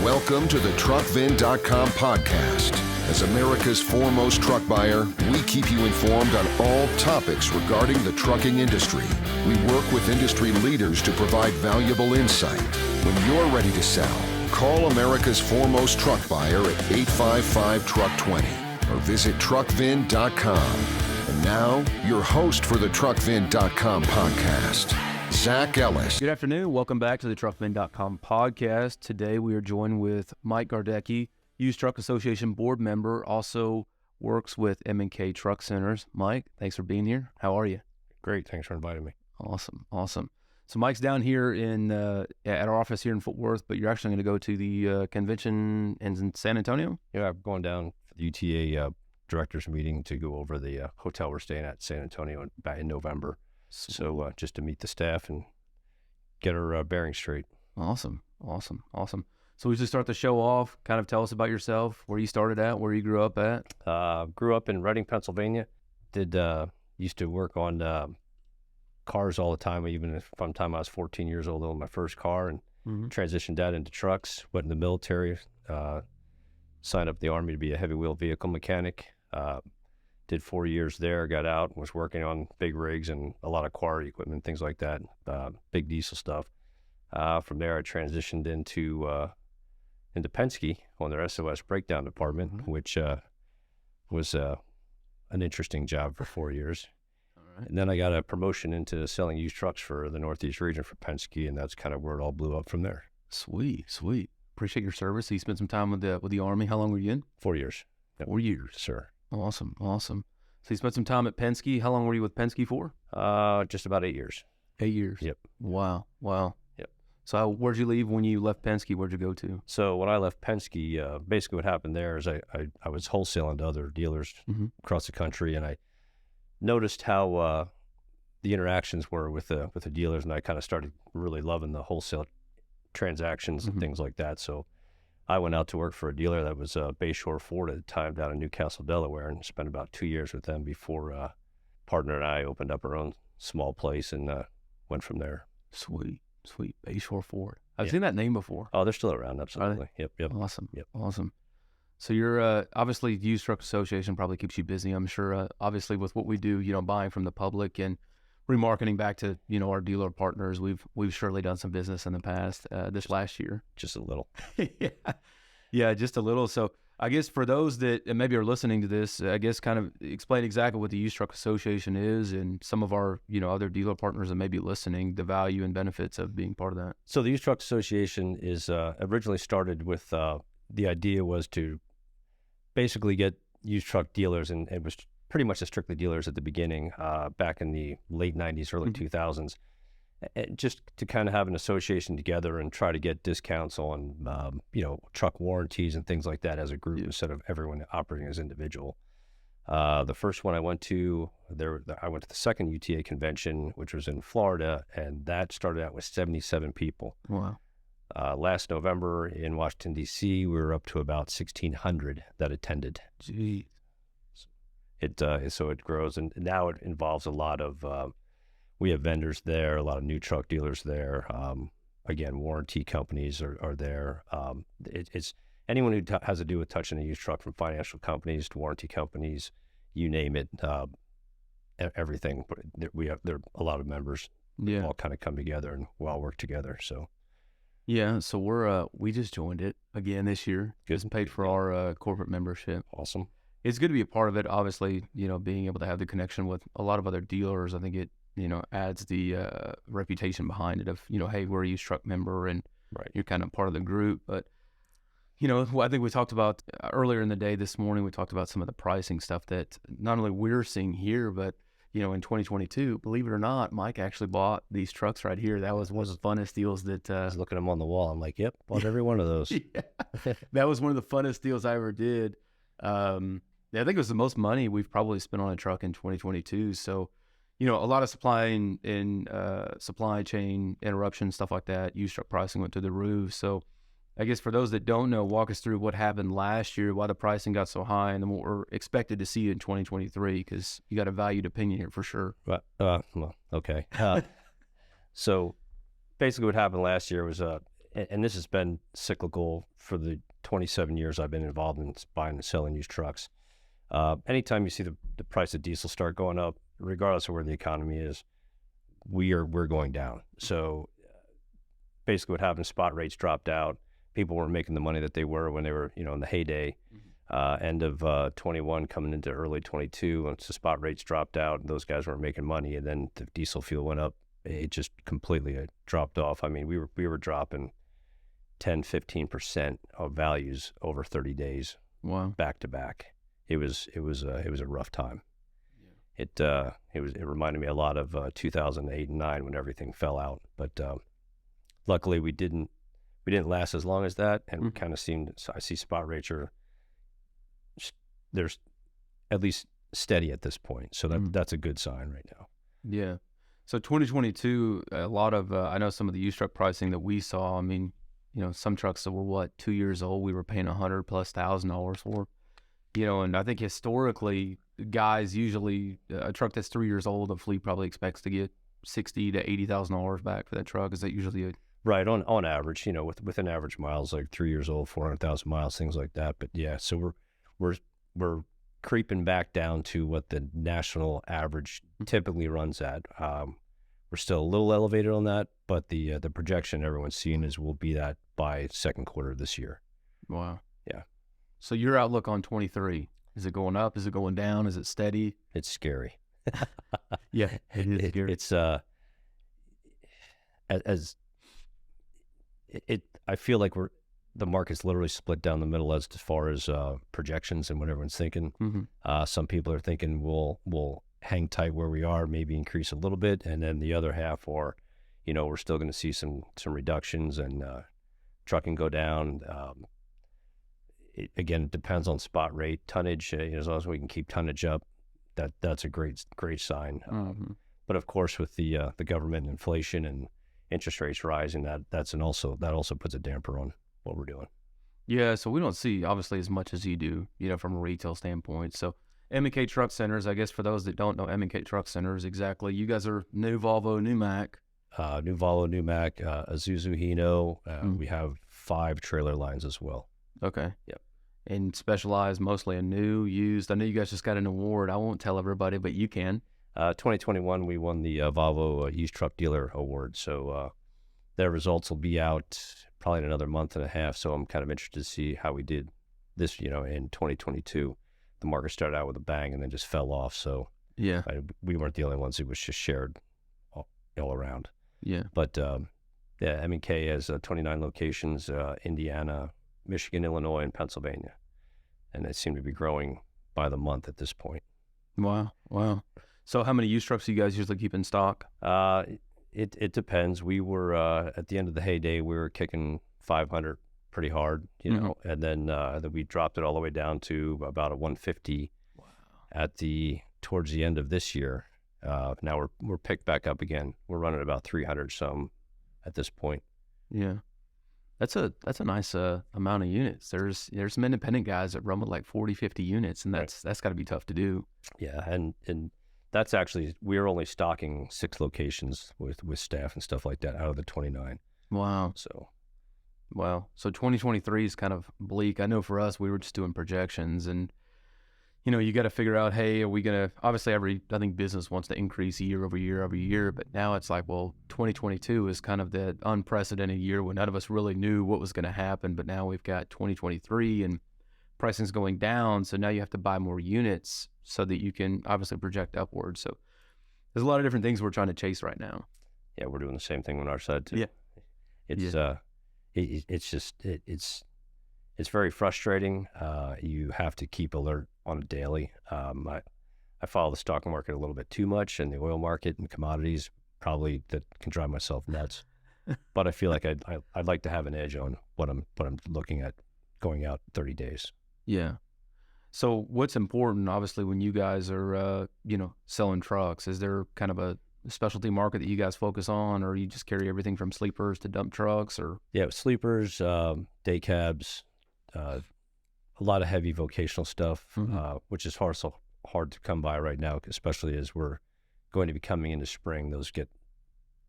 Welcome to the TruckVin.com podcast. As America's foremost truck buyer, we keep you informed on all topics regarding the trucking industry. We work with industry leaders to provide valuable insight. When you're ready to sell, call America's foremost truck buyer at 855-TRUCK20 or visit TruckVin.com. And now, your host for the TruckVin.com podcast, Zach Ellis. Good afternoon. Welcome back to the TruckVin.com podcast. Today we are joined with Mike Gardecki, Used Truck Association board member, also works with M&K Truck Centers. Mike, thanks for being here. How are you? Great. Thanks for inviting me. Awesome. So Mike's down here at our office here in Fort Worth, but you're actually going to go to the convention in San Antonio? Yeah, I'm going down for the UTA directors meeting to go over the hotel we're staying at San Antonio in November. So just to meet the staff and get our bearings straight. Awesome. So we just start the show off. Kind of tell us about yourself, where you started at, where you grew up at. Grew up in Reading, Pennsylvania. Used to work on cars all the time, even from the time I was 14 years old, owned my first car and transitioned that into trucks. Went in the military, signed up in the Army to be a heavy wheel vehicle mechanic. Did 4 years there, got out, was working on big rigs and a lot of quarry equipment, things like that, big diesel stuff. From there, I transitioned into Penske on their SOS breakdown department, which was an interesting job for 4 years. All right. And then I got a promotion into selling used trucks for the Northeast region for Penske, and that's kind of where it all blew up from there. Sweet. Appreciate your service. So you spent some time with the Army. How long were you in? 4 years. Yep. 4 years. Sir. Awesome. So you spent some time at Penske. How long were you with Penske for? Just about 8 years. 8 years. Yep. Wow. Yep. So where'd you leave when you left Penske? Where'd you go to? So when I left Penske, basically what happened there is I was wholesaling to other dealers across the country, and I noticed how the interactions were with the dealers, and I kind of started really loving the wholesale transactions and things like that. So I went out to work for a dealer that was Bayshore Ford at the time down in Newcastle, Delaware, and spent about 2 years with them before partner and I opened up our own small place and went from there. Sweet. Bayshore Ford. I've seen that name before. Oh, they're still around, absolutely. Yep. Awesome. So you're obviously Used Truck Association probably keeps you busy, I'm sure. Obviously with what we do, buying from the public and remarketing back to our dealer partners, we've surely done some business in the past. This last year, just a little. yeah, just a little. So I guess for those that maybe are listening to this, I guess kind of explain exactly what the Used Truck Association is and some of our other dealer partners that may be listening, the value and benefits of being part of that. So the Used Truck Association is originally started with the idea was to basically get used truck dealers, and it was pretty much strictly dealers at the beginning, back in the late 90s, early 2000s, just to kind of have an association together and try to get discounts on, truck warranties and things like that as a group instead of everyone operating as individual. The first one I went to, I went to the second UTA convention, which was in Florida, and that started out with 77 people. Wow. Last November in Washington, D.C., we were up to about 1,600 that attended. Gee. So it grows, and now it involves a lot of, we have vendors there, a lot of new truck dealers there. Again, warranty companies are there. It's anyone who has to do with touching a used truck, from financial companies to warranty companies, you name it, everything. There are a lot of members. Yeah. All kind of come together and we all work together. So. Yeah, so we just joined it again this year. Just paid for our corporate membership. Awesome. It's good to be a part of it. Obviously, being able to have the connection with a lot of other dealers, I think it, adds the reputation behind it of, hey, we're a used truck member and you're kind of part of the group. But, I think we talked about earlier in the day this morning, we talked about some of the pricing stuff that not only we're seeing here, but, in 2022, believe it or not, Mike actually bought these trucks right here. That was one of the funnest deals that... I was looking at them on the wall. I'm like, yep, bought every one of those. Yeah. That was one of the funnest deals I ever did. I think it was the most money we've probably spent on a truck in 2022. So, a lot of supply chain interruptions, stuff like that. Used truck pricing went to the roof. So I guess for those that don't know, walk us through what happened last year, why the pricing got so high, and then what we're expected to see in 2023, because you got a valued opinion here for sure. Well, okay. So basically what happened last year was and this has been cyclical for the 27 years I've been involved in buying and selling used trucks. Anytime you see the price of diesel start going up, regardless of where the economy is, we're going down. So basically what happened, spot rates dropped out. People weren't making the money that they were when they were, in the heyday. End of 21 coming into early 22, once the spot rates dropped out, those guys weren't making money, and then the diesel fuel went up. It just completely dropped off. I mean, we were dropping 10-15% of values over 30 days. Wow. Back to back. It was a rough time. It reminded me a lot of 2008 and 9 when everything fell out. But luckily we didn't last as long as that, and we kind of I see spot rates there's at least steady at this point. So that's a good sign right now. Yeah. So 2022, a lot of I know some of the used truck pricing that we saw. I mean, some trucks that were 2 years old, we were paying $100,000+ for. And I think historically, guys usually a truck that's 3 years old, a fleet probably expects to get $60,000 to $80,000 back for that truck. Is that usually right on average? Within average miles, like 3 years old, 400,000 miles, things like that. But yeah, so we're creeping back down to what the national average typically runs at. We're still a little elevated on that, but the projection everyone's seeing is we'll be that by second quarter of this year. Wow. Yeah. So your outlook on 23, is it going up? Is it going down? Is it steady? It's scary. Yeah, it is scary. It's I feel like the market's literally split down the middle as far as projections and what everyone's thinking. Some people are thinking we'll hang tight where we are, maybe increase a little bit, and then the other half are, we're still going to see some reductions and trucking go down. It depends on spot rate, tonnage. As long as we can keep tonnage up, that's a great sign. But of course, with the government inflation and interest rates rising, that also puts a damper on what we're doing. Yeah, so we don't see obviously as much as you do, from a retail standpoint. So M&K Truck Centers, I guess for those that don't know M&K Truck Centers exactly, you guys are new Volvo, new Mack. New Volvo, new Mack, Isuzu Hino. We have 5 trailer lines as well. Okay. Yep. And specialized mostly in new, used. I know you guys just got an award. I won't tell everybody, but you can. 2021, we won the Volvo Used Truck Dealer Award. So their results will be out probably in another month and a half. So I'm kind of interested to see how we did this, in 2022. The market started out with a bang and then just fell off. So yeah, we weren't the only ones. It was just shared all around. Yeah. But M&K has 29 locations, Indiana, Michigan, Illinois, and Pennsylvania. And they seem to be growing by the month at this point. Wow. So how many used trucks do you guys usually keep in stock? It depends. We were, at the end of the heyday, we were kicking 500 pretty hard, and then we dropped it all the way down to about a 150 towards the end of this year. Now we're picked back up again. We're running about 300 some at this point. Yeah. That's a nice amount of units. There's some independent guys that run with like 40, 50 units, and that's got to be tough to do. Yeah, and that's actually, we're only stocking 6 locations with staff and stuff like that out of the 29. Wow. So 2023 is kind of bleak. I know for us, we were just doing projections, and you got to figure out, hey, are we going to, obviously I think business wants to increase year over year, but now it's like, well, 2022 is kind of that unprecedented year when none of us really knew what was going to happen, but now we've got 2023 and pricing's going down, so now you have to buy more units so that you can obviously project upwards. So there's a lot of different things we're trying to chase right now. Yeah, we're doing the same thing on our side too. Yeah. It's very frustrating. You have to keep alert on a daily. I follow the stock market a little bit too much, and the oil market and commodities probably that can drive myself nuts. But I feel like I'd like to have an edge on what I'm looking at going out 30 days. Yeah. So what's important, obviously, when you guys are selling trucks? Is there kind of a specialty market that you guys focus on, or you just carry everything from sleepers to dump trucks? Or sleepers, day cabs, a lot of heavy vocational stuff, which is hard to come by right now, especially as we're going to be coming into spring. Those get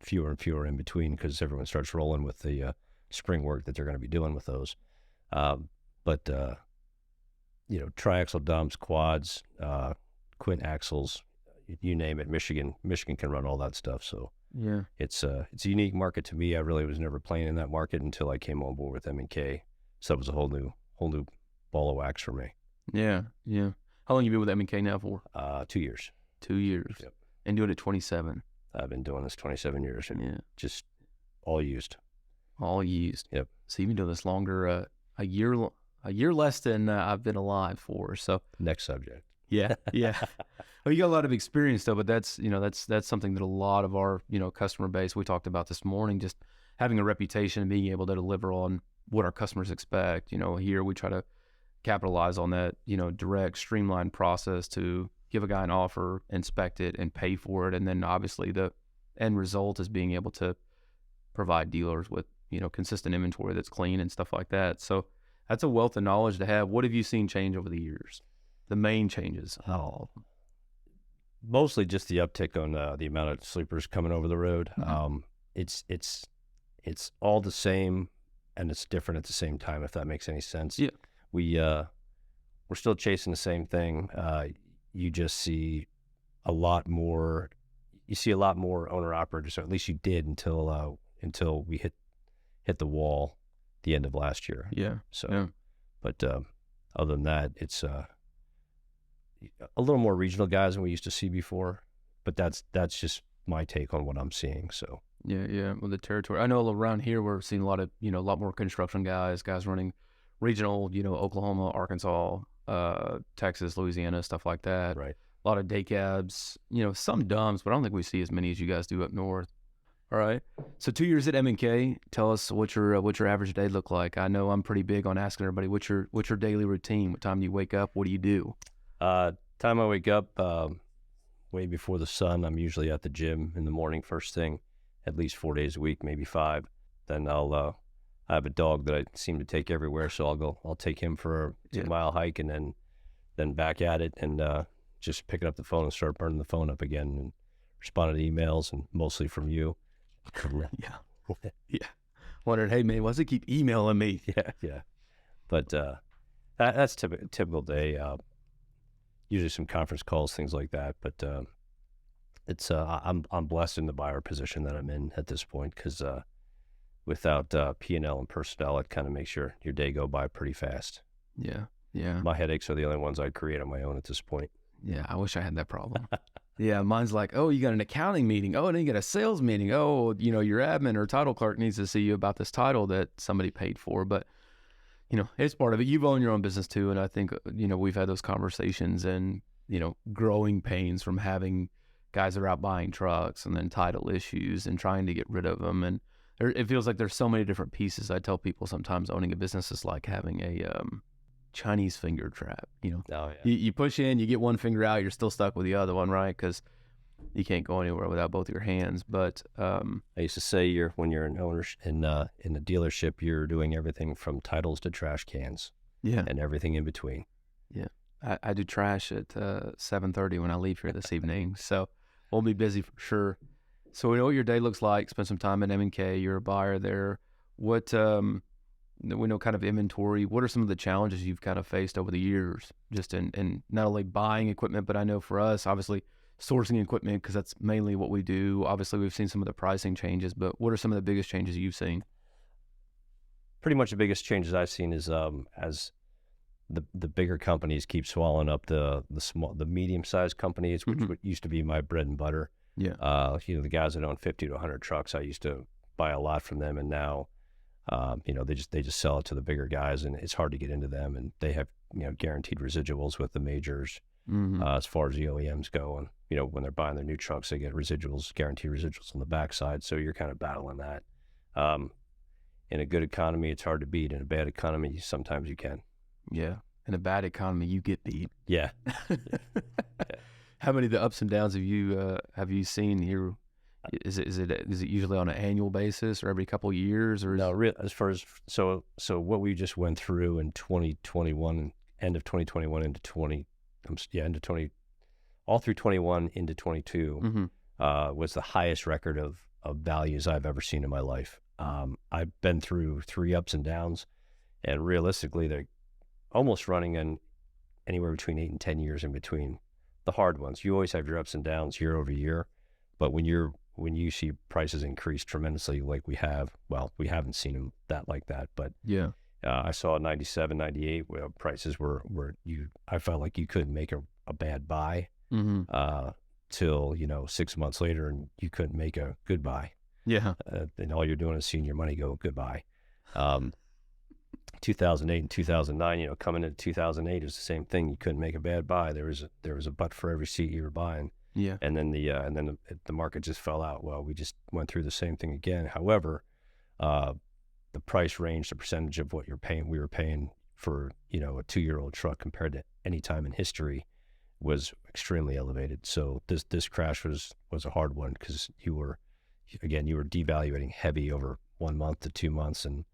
fewer and fewer in between because everyone starts rolling with the spring work that they're going to be doing with those. But triaxle dumps, quads, quint axles, you name it. Michigan can run all that stuff. So yeah, it's a unique market to me. I really was never playing in that market until I came on board with M&K. So it was a whole new ball of wax for me. Yeah. How long you been with M&K now for? 2 years. 2 years. Yep. And doing it 27. I've been doing this 27 years, and just all used. All used. Yep. So you've been doing this longer, a year less than I've been alive for. So Next subject. yeah. Well, you got a lot of experience though, but that's something that a lot of our, customer base, we talked about this morning, just having a reputation and being able to deliver on what our customers expect. Here we try to capitalize on that, direct, streamlined process to give a guy an offer, inspect it, and pay for it. And then obviously the end result is being able to provide dealers with, consistent inventory that's clean and stuff like that. So that's a wealth of knowledge to have. What have you seen change over the years? The main changes? Oh, mostly just the uptick on the amount of sleepers coming over the road. Mm-hmm. It's all the same, and it's different at the same time, if that makes any sense. Yeah. We're still chasing the same thing. You just see a lot more. You see a lot more owner operators, or at least you did until we hit the wall the end of last year. Yeah. So, yeah. But other than that, it's a little more regional guys than we used to see before. But that's just my take on what I'm seeing. So yeah. Well, the territory. I know around here we're seeing a lot of a lot more construction guys running regional. Oklahoma, Arkansas, Texas, Louisiana, stuff like that. right. A lot of day cabs. Some dumps, but I don't think we see as many as you guys do up north. All right. So 2 years at M&K. Tell us what your average day look like. I know I'm pretty big on asking everybody what's your daily routine. What time do you wake up? What do you do? Time I wake up, way before the sun. I'm usually at the gym in the morning, first thing, at least 4 days a week, maybe 5. Then I have a dog that I seem to take everywhere, so I'll take him for a 2-mile hike, and then back at it, and just picking up the phone and start burning the phone up again, and responding to emails, and mostly from you. Yeah. Wondered, hey man, why does he keep emailing me? Yeah. But that's typical day. Usually some conference calls, things like that. But it's I'm blessed in the buyer position that I'm in at this point, because without P&L and personnel, it kind of makes your day go by pretty fast. Yeah. My headaches are the only ones I create on my own at this point. Yeah, I wish I had that problem. Yeah, mine's like, oh, you got an accounting meeting. Oh, and then you got a sales meeting. Oh, your admin or title clerk needs to see you about this title that somebody paid for. But, it's part of it. You've owned your own business too. And I think, we've had those conversations and, growing pains from having guys that are out buying trucks and then title issues and trying to get rid of them. And it feels like there's so many different pieces. I tell people sometimes owning a business is like having a Chinese finger trap. Oh, yeah. You push in, you get one finger out, you're still stuck with the other one, right? Because you can't go anywhere without both of your hands. But I used to say when you're an owner in a dealership, you're doing everything from titles to trash cans, and everything in between. Yeah, I do trash at 7:30 when I leave here this evening, so we'll be busy for sure. So we know what your day looks like. Spend some time at M&K. You're a buyer there. What we know kind of inventory. What are some of the challenges you've kind of faced over the years, just in not only buying equipment, but I know for us, obviously, sourcing equipment, because that's mainly what we do. Obviously, we've seen some of the pricing changes, but what are some of the biggest changes you've seen? Pretty much the biggest changes I've seen is as the bigger companies keep swallowing up the medium-sized companies, which used to be my bread and butter. Yeah. The guys that own 50 to 100 trucks, I used to buy a lot from them, and now they just sell it to the bigger guys, and it's hard to get into them, and they have guaranteed residuals with the majors as far as the OEMs go, and when they're buying their new trucks, they get guaranteed residuals on the backside, so you're kind of battling that. In a good economy, it's hard to beat. In a bad economy, sometimes you can. Yeah, in a bad economy, you get beat. Yeah. How many of the ups and downs have you seen here? Is it usually on an annual basis or every couple of years, or no? As far as so what we just went through in 2021, end of 2021 into 20, into 20, all through 21 into 22 was the highest record of values I've ever seen in my life. I've been through 3 ups and downs, and realistically, they're almost running in anywhere between 8 and 10 years in between the hard ones. You always have your ups and downs year over year, but when you see prices increase tremendously like we have, well, we haven't seen them like that, but Yeah. I saw 97, 98 where prices were I felt like you couldn't make a bad buy till 6 months later, and you couldn't make a good buy. Yeah. And all you're doing is seeing your money go goodbye. 2008 and 2009, coming into 2008 is the same thing. You couldn't make a bad buy. There was a butt for every seat you were buying. Yeah. And then the market just fell out. Well, we just went through the same thing again. However, the price range, the percentage of what we were paying for, a 2-year-old truck compared to any time in history was extremely elevated. So this crash was a hard one because you were devaluating heavy over 1 month to 2 months, and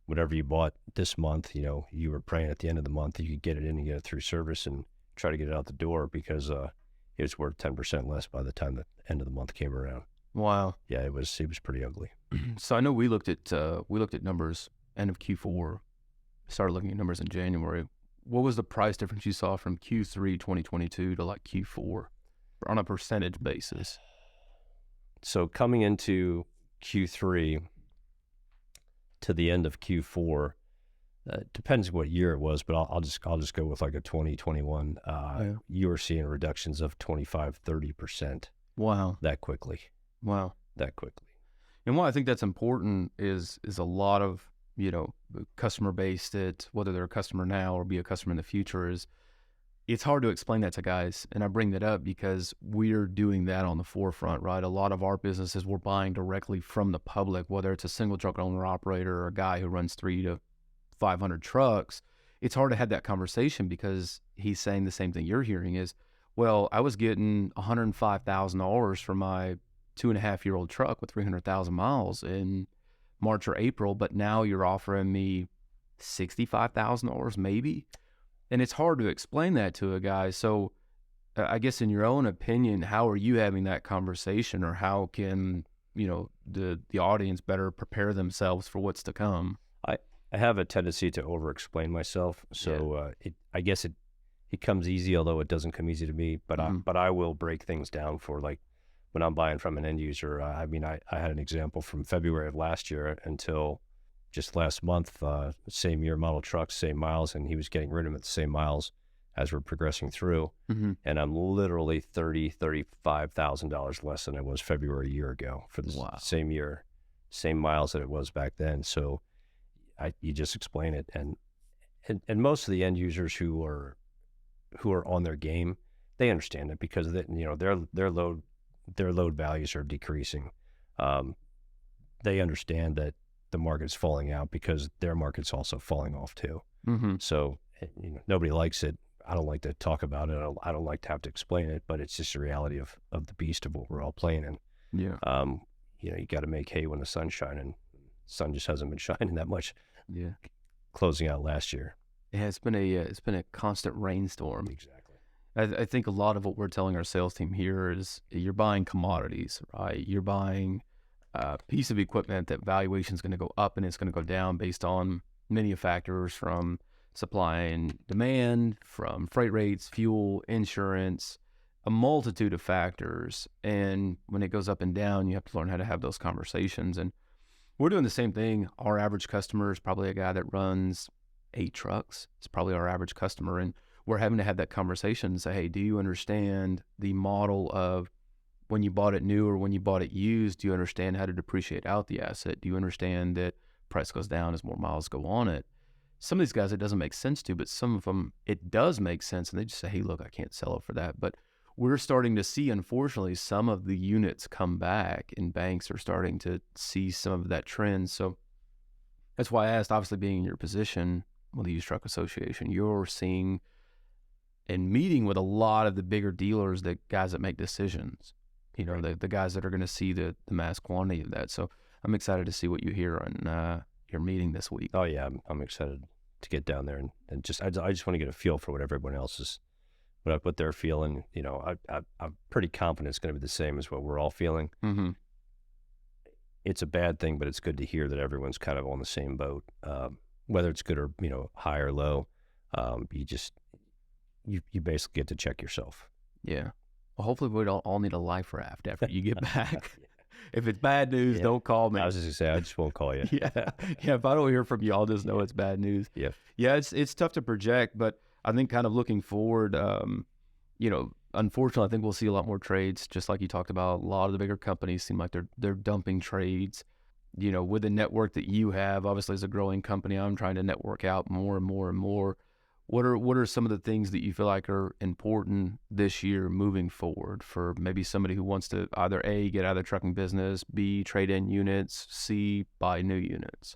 whatever you bought this month, you were praying at the end of the month that you could get it in and get it through service and try to get it out the door because it was worth 10% less by the time the end of the month came around. Wow. Yeah, it was pretty ugly. So I know we looked at numbers end of Q4, started looking at numbers in January. What was the price difference you saw from Q3 2022 to like Q4 on a percentage basis? So coming into Q3 to the end of Q4, depends what year it was, but I'll just go with like a 2021. You were seeing reductions of 25-30%. Wow. That quickly. Wow. That quickly. And why I think that's important is a lot of, customer base that, whether they're a customer now or be a customer in the future, is it's hard to explain that to guys. And I bring that up because we're doing that on the forefront, right? A lot of our businesses, we're buying directly from the public, whether it's a single truck owner operator or a guy who runs 300 to 500 trucks. It's hard to have that conversation because he's saying the same thing you're hearing is, well, I was getting $105,000 for my 2.5-year-old truck with 300,000 miles in March or April, but now you're offering me $65,000 maybe. And it's hard to explain that to a guy. So I guess in your own opinion, how are you having that conversation, or how can, the audience better prepare themselves for what's to come? I have a tendency to over-explain myself. So I guess it comes easy, although it doesn't come easy to me. But I will break things down for, like, when I'm buying from an end user. I had an example from February of last year until just last month, same year model trucks, same miles, and he was getting rid of them at the same miles as we're progressing through. And I'm literally $35,000 less than I was February a year ago for the same year, same miles that it was back then. So you just explain it, and most of the end users who are on their game, they understand it because their load values are decreasing. They understand that the market's falling out because their market's also falling off too. So nobody likes it. I don't like to talk about it. I don't like to have to explain it, but it's just a reality of the beast of what we're all playing in. Yeah. You got to make hay when the sun's shining. Sun just hasn't been shining that much. Yeah. Closing out last year. Yeah, it's been a constant rainstorm. Exactly. I think a lot of what we're telling our sales team here is you're buying commodities, right? You're buying a piece of equipment that valuation is going to go up and it's going to go down based on many factors, from supply and demand, from freight rates, fuel, insurance, a multitude of factors. And when it goes up and down, you have to learn how to have those conversations. And we're doing the same thing. Our average customer is probably a guy that runs 8 trucks. It's probably our average customer. And we're having to have that conversation and say, hey, do you understand the model of when you bought it new or when you bought it used? Do you understand how to depreciate out the asset? Do you understand that price goes down as more miles go on it? Some of these guys, it doesn't make sense to, but some of them, it does make sense. And they just say, hey, look, I can't sell it for that. But we're starting to see, unfortunately, some of the units come back, and banks are starting to see some of that trend. So that's why I asked, obviously being in your position with the Used Truck Association, you're seeing and meeting with a lot of the bigger dealers, the guys that make decisions, the guys that are going to see the mass quantity of that. So I'm excited to see what you hear on your meeting this week. Oh yeah, I'm excited to get down there and just I just want to get a feel for what everyone else is, what they're feeling. I'm pretty confident it's going to be the same as what we're all feeling. it's a bad thing, but it's good to hear that everyone's kind of on the same boat, whether it's good or, high or low. You basically get to check yourself. Yeah. Well, hopefully we don't all need a life raft after you get back. If it's bad news, don't call me. I was just gonna say, I just won't call you. Yeah. If I don't hear from you, I'll just know it's bad news. Yeah. Yeah. It's tough to project, but I think kind of looking forward, unfortunately, I think we'll see a lot more trades, just like you talked about. A lot of the bigger companies seem like they're dumping trades. With the network that you have, obviously as a growing company, I'm trying to network out more and more and more. What are some of the things that you feel like are important this year moving forward for maybe somebody who wants to either A, get out of the trucking business, B, trade in units, C, buy new units?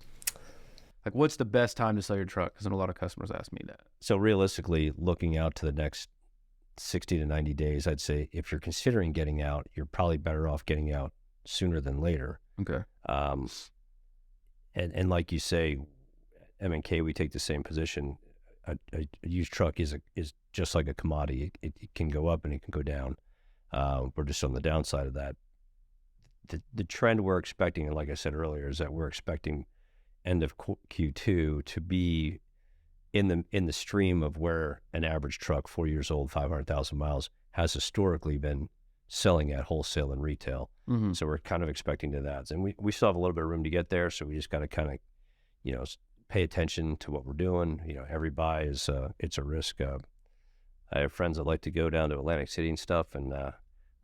Like, what's the best time to sell your truck? Because a lot of customers ask me that. So realistically, looking out to the next 60 to 90 days, I'd say if you're considering getting out, you're probably better off getting out sooner than later. Okay. And like you say, M&K, we take the same position. A used truck is just like a commodity. It can go up and it can go down. We're just on the downside of that. The trend we're expecting, and like I said earlier, is that we're expecting end of Q2 to be in the stream of where an average truck, 4 years old, 500,000 miles, has historically been selling at wholesale and retail. Mm-hmm. So we're kind of expecting to that. And we still have a little bit of room to get there. So we just got to kind of, pay attention to what we're doing. Every buy is, it's a risk. I have friends that like to go down to Atlantic City and stuff, and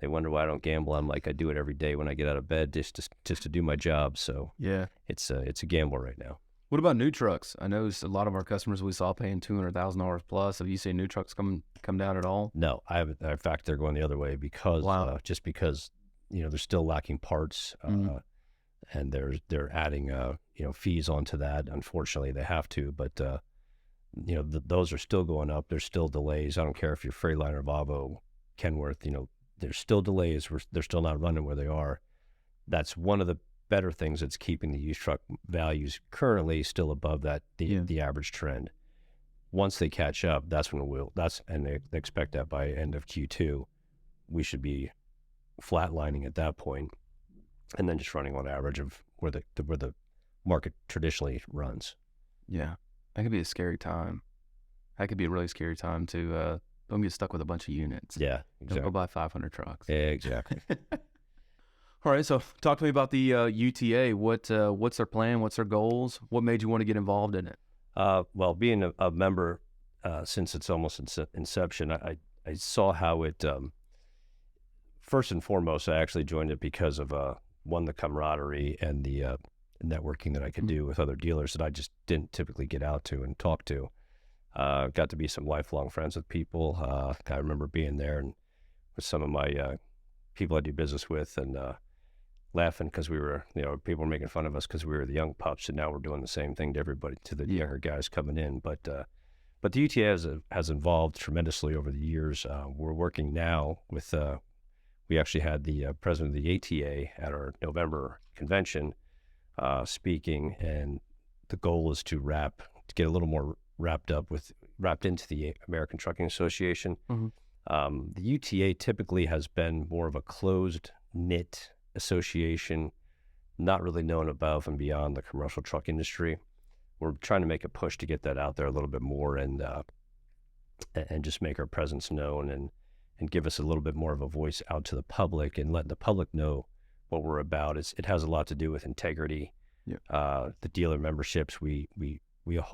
they wonder why I don't gamble. I'm like, I do it every day when I get out of bed just to do my job. So yeah, it's a gamble right now. What about new trucks? I know a lot of our customers we saw paying $200,000 plus. Have you seen new trucks come down at all? No, I haven't. In fact, they're going the other way because just because they're still lacking parts, and they're adding fees onto that. Unfortunately, they have to, but those are still going up. There's still delays. I don't care if you're Freightliner, Volvo, Kenworth. There's still delays. They're still not running where they are. That's one of the better things that's keeping the used truck values currently still above the average trend. Once they catch up, that's when they expect that by end of Q2, we should be flatlining at that point, and then just running on average of where the market traditionally runs. Yeah, that could be a scary time. That could be a really scary time to don't get stuck with a bunch of units. Yeah, exactly. Don't go buy 500 trucks. Yeah, exactly. All right, so talk to me about the UTA. What's their plan? What's their goals? What made you want to get involved in it? Well, being a member since it's almost inception, I saw how it. First and foremost, I actually joined it because of the camaraderie and the networking that I could do with other dealers that I just didn't typically get out to and talk to. Got to be some lifelong friends with people. I remember being there and with some of my people I do business with and laughing because we were, people were making fun of us because we were the young pups, and now we're doing the same thing to everybody, to the younger guys coming in. But the UTA has evolved tremendously over the years. We're working now with, we actually had the president of the ATA at our November convention speaking, and the goal is to get a little more wrapped into the American Trucking Association. Mm-hmm. The UTA typically has been more of a closed-knit association, not really known above and beyond the commercial truck industry. We're trying to make a push to get that out there a little bit more and just make our presence known and give us a little bit more of a voice out to the public and let the public know what we're about. It has a lot to do with integrity. Yeah. The dealer memberships, we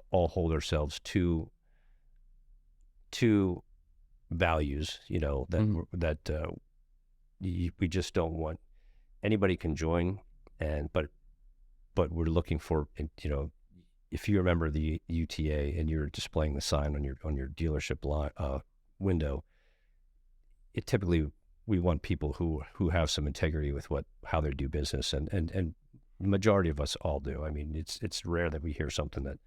all hold ourselves to values, that we just don't want anybody can join, but we're looking for, if you remember the UTA and you're displaying the sign on your dealership window, it typically we want people who have some integrity with how they do business, and the majority of us all do. I mean, it's rare that we hear something that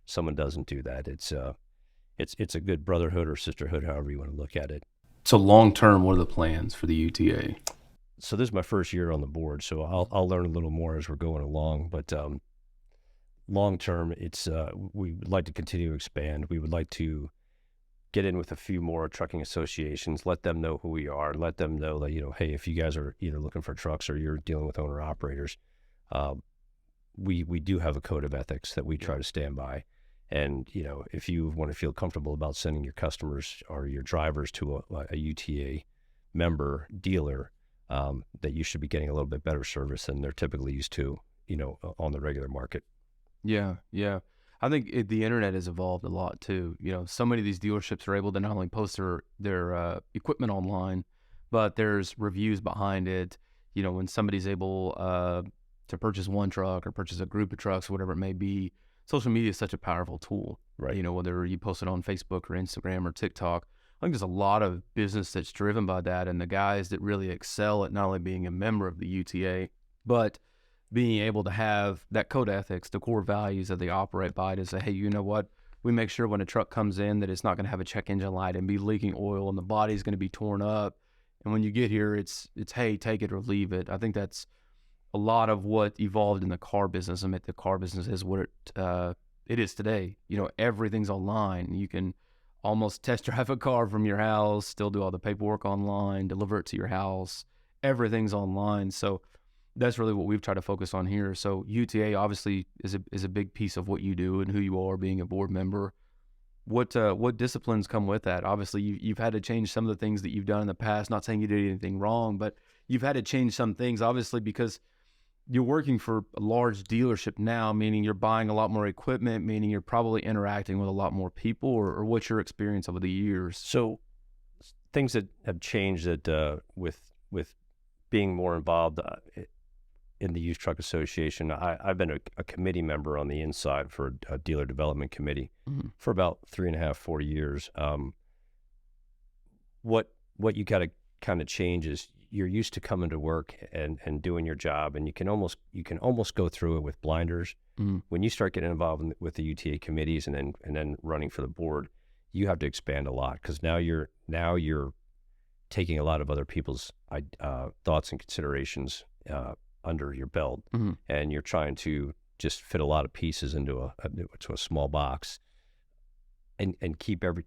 someone doesn't do that. It's a good brotherhood or sisterhood, however you want to look at it. So long term, what are the plans for the UTA? So this is my first year on the board, so I'll learn a little more as we're going along. But long term, it's we would like to continue to expand. We would like to get in with a few more trucking associations, let them know who we are, let them know that, hey, if you guys are either looking for trucks or you're dealing with owner operators, we do have a code of ethics that we try to stand by. And, if you want to feel comfortable about sending your customers or your drivers to a UTA member dealer, that you should be getting a little bit better service than they're typically used to, on the regular market. Yeah, yeah. I think the internet has evolved a lot too. So many of these dealerships are able to not only post their equipment online, but there's reviews behind it. When somebody's able to purchase one truck or purchase a group of trucks, whatever it may be, social media is such a powerful tool. Right. Whether you post it on Facebook or Instagram or TikTok, I think there's a lot of business that's driven by that. And the guys that really excel at not only being a member of the UTA, but being able to have that code ethics, the core values that they operate by, to say, hey, you know what? We make sure when a truck comes in that it's not going to have a check engine light and be leaking oil and the body's going to be torn up. And when you get here, it's hey, take it or leave it. I think that's a lot of what evolved in the car business. I mean, the car business is what it is today. Everything's online. You can almost test drive a car from your house, still do all the paperwork online, deliver it to your house. Everything's online. So that's really what we've tried to focus on here. So UTA obviously is a big piece of what you do and who you are being a board member. What disciplines come with that? Obviously, you've had to change some of the things that you've done in the past. Not saying you did anything wrong, but you've had to change some things, obviously, because you're working for a large dealership now, meaning you're buying a lot more equipment, meaning you're probably interacting with a lot more people, or what's your experience over the years? So things that have changed that with being more involved in the Used Truck Association, I've been a committee member on the inside for a dealer development committee for about 3.5, 4 years. What you got to kind of change is you're used to coming to work and doing your job, and you can almost go through it with blinders. When you start getting involved with the UTA committees and then running for the board, you have to expand a lot, because now you're taking a lot of other people's thoughts and considerations under your belt, and you're trying to just fit a lot of pieces into a small box, and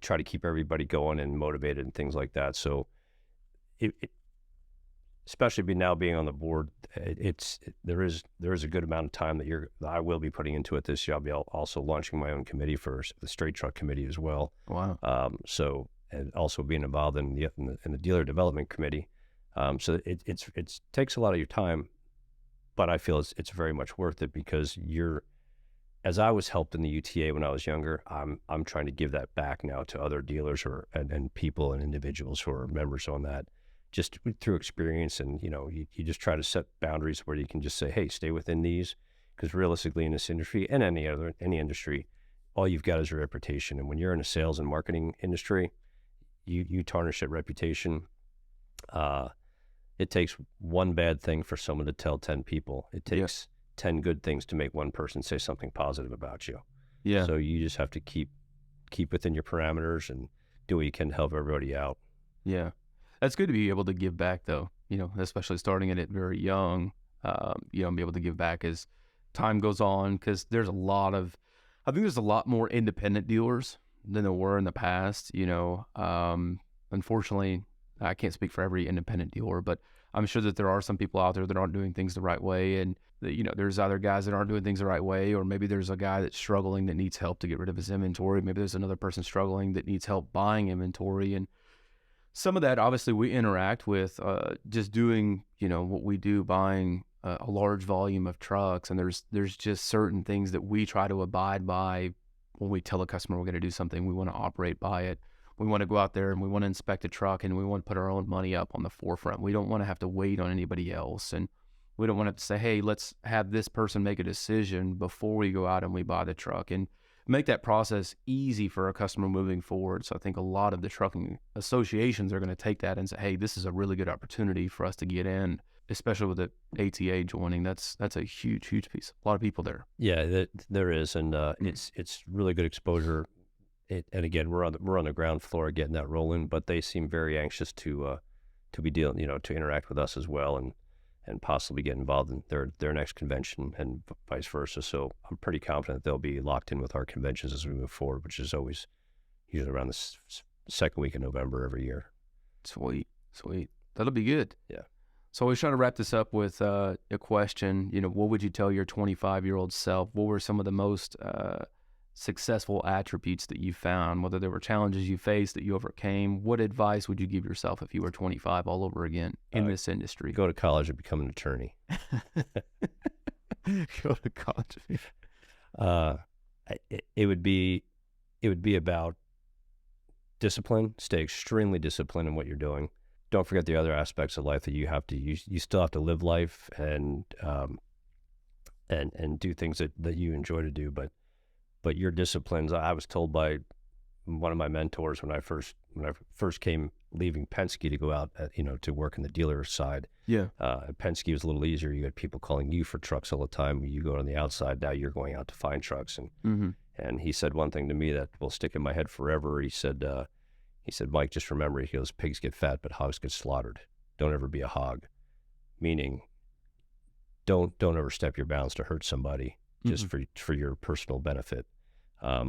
try to keep everybody going and motivated and things like that. So, especially now being on the board, there is a good amount of time that I will be putting into it this year. I'll be also launching my own committee for the straight truck committee as well. Wow. And also being involved in the dealer development committee. So it takes a lot of your time, but I feel it's very much worth it, because as I was helped in the UTA when I was younger, I'm trying to give that back now to other dealers and people and individuals who are members on that, just through experience. And you just try to set boundaries where you can just say, hey, stay within these, because realistically in this industry and any industry, all you've got is your reputation. And when you're in a sales and marketing industry, you tarnish that reputation. It takes one bad thing for someone to tell 10 people. It takes 10 good things to make one person say something positive about you. Yeah. So you just have to keep within your parameters and do what you can to help everybody out. Yeah. That's good to be able to give back, though, especially starting it very young, be able to give back as time goes on, because I think there's a lot more independent dealers than there were in the past. Unfortunately, I can't speak for every independent dealer, but I'm sure that there are some people out there that aren't doing things the right way. And, there's other guys that aren't doing things the right way, or maybe there's a guy that's struggling that needs help to get rid of his inventory. Maybe there's another person struggling that needs help buying inventory. And some of that, obviously, we interact with just doing, what we do, buying a large volume of trucks. And there's just certain things that we try to abide by when we tell a customer we're going to do something. We want to operate by it. We want to go out there and we want to inspect a truck, and we want to put our own money up on the forefront. We don't want to have to wait on anybody else. And we don't want to say, hey, let's have this person make a decision before we go out and we buy the truck, and make that process easy for a customer moving forward. So I think a lot of the trucking associations are going to take that and say, hey, this is a really good opportunity for us to get in, especially with the ATA joining. That's a huge piece. A lot of people there. Yeah, there is. And it's really good exposure. And again, we're on the ground floor getting that rolling, but they seem very anxious to be dealing, to interact with us as well, and possibly get involved in their next convention and vice versa. So I'm pretty confident they'll be locked in with our conventions as we move forward, which is always usually around the second week of November every year. Sweet. That'll be good. Yeah. So I was trying to wrap this up with a question. What would you tell your 25-year-old self? What were some of the most successful attributes that you found, whether there were challenges you faced that you overcame? What advice would you give yourself if you were 25 all over again in this industry? Go to college and become an attorney. Go to college. It would be about discipline. Stay extremely disciplined in what you're doing. Don't forget the other aspects of life that you still have to live life and do things that you enjoy to do. But your disciplines, I was told by one of my mentors when I first came leaving Penske to go out to work in the dealer side. Yeah. Penske was a little easier. You had people calling you for trucks all the time. You go on the outside, now you're going out to find trucks. And he said one thing to me that will stick in my head forever. He said, Mike, just remember, he goes, pigs get fat, but hogs get slaughtered. Don't ever be a hog. Meaning, don't overstep your bounds to hurt somebody just for your personal benefit. I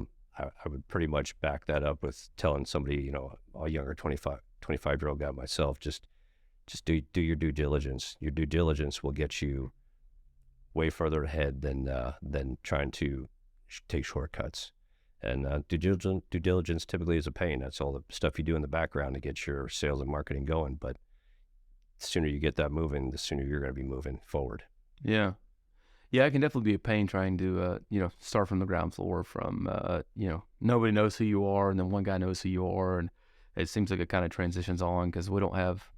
would pretty much back that up with telling somebody, a younger 25-year-old guy myself, just do your due diligence. Your due diligence will get you way further ahead than trying to take shortcuts. And due diligence typically is a pain. That's all the stuff you do in the background to get your sales and marketing going. But the sooner you get that moving, the sooner you're going to be moving forward. Yeah. Yeah, it can definitely be a pain trying to, start from the ground floor from, nobody knows who you are, and then one guy knows who you are, and it seems like it kind of transitions on because we don't have,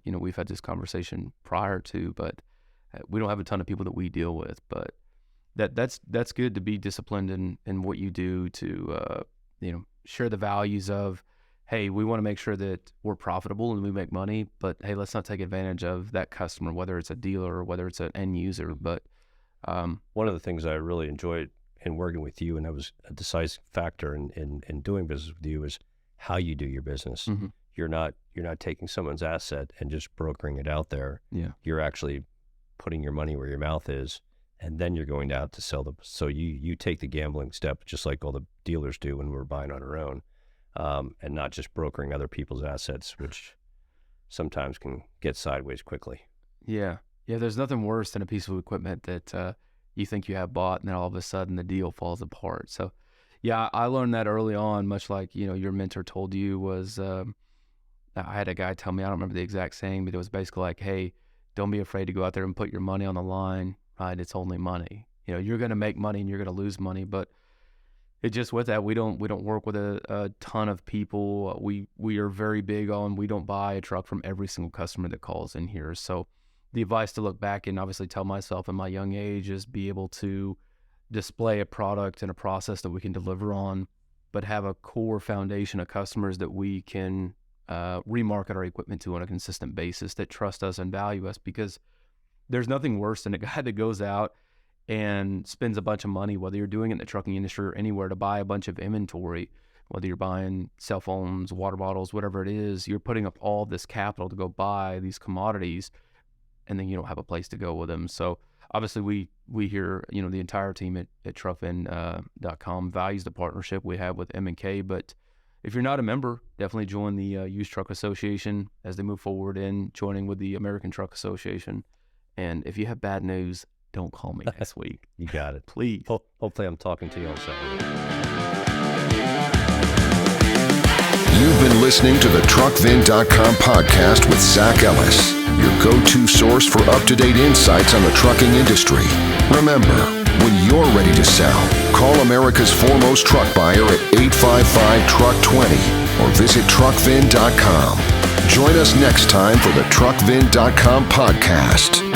we've had this conversation prior to, but we don't have a ton of people that we deal with, but that's good to be disciplined in what you do to, share the values of, hey, we want to make sure that we're profitable and we make money, but hey, let's not take advantage of that customer, whether it's a dealer or whether it's an end user, but one of the things I really enjoyed in working with you, and that was a decisive factor in doing business with you, is how you do your business. You're not taking someone's asset and just brokering it out there. Yeah. You're actually putting your money where your mouth is, and then you're going out to sell them. So you take the gambling step, just like all the dealers do when we're buying on our own, and not just brokering other people's assets, which sometimes can get sideways quickly. Yeah. Yeah, there's nothing worse than a piece of equipment that you think you have bought, and then all of a sudden the deal falls apart. So, yeah, I learned that early on, much like, your mentor told you was, I had a guy tell me, I don't remember the exact saying, but it was basically like, hey, don't be afraid to go out there and put your money on the line, right? It's only money. You're going to make money and you're going to lose money, but it just with that, we don't work with a ton of people. We are very big on, we don't buy a truck from every single customer that calls in here. So the advice to look back and obviously tell myself in my young age is be able to display a product and a process that we can deliver on, but have a core foundation of customers that we can remarket our equipment to on a consistent basis that trust us and value us, because there's nothing worse than a guy that goes out and spends a bunch of money, whether you're doing it in the trucking industry or anywhere, to buy a bunch of inventory, whether you're buying cell phones, water bottles, whatever it is, you're putting up all this capital to go buy these commodities, and then you don't have a place to go with them. So obviously we here, the entire team at truckvin.com values the partnership we have with M&K, but if you're not a member, definitely join the Used Truck Association as they move forward in joining with the American Truck Association. And if you have bad news, don't call me next week. You got it. Please. Hopefully I'm talking to you on Saturday. You've been listening to the truckvin.com podcast with Zach Ellis, your go-to source for up-to-date insights on the trucking industry. Remember, when you're ready to sell, call America's foremost truck buyer at 855-TRUCK-20 or visit truckvin.com. Join us next time for the truckvin.com podcast.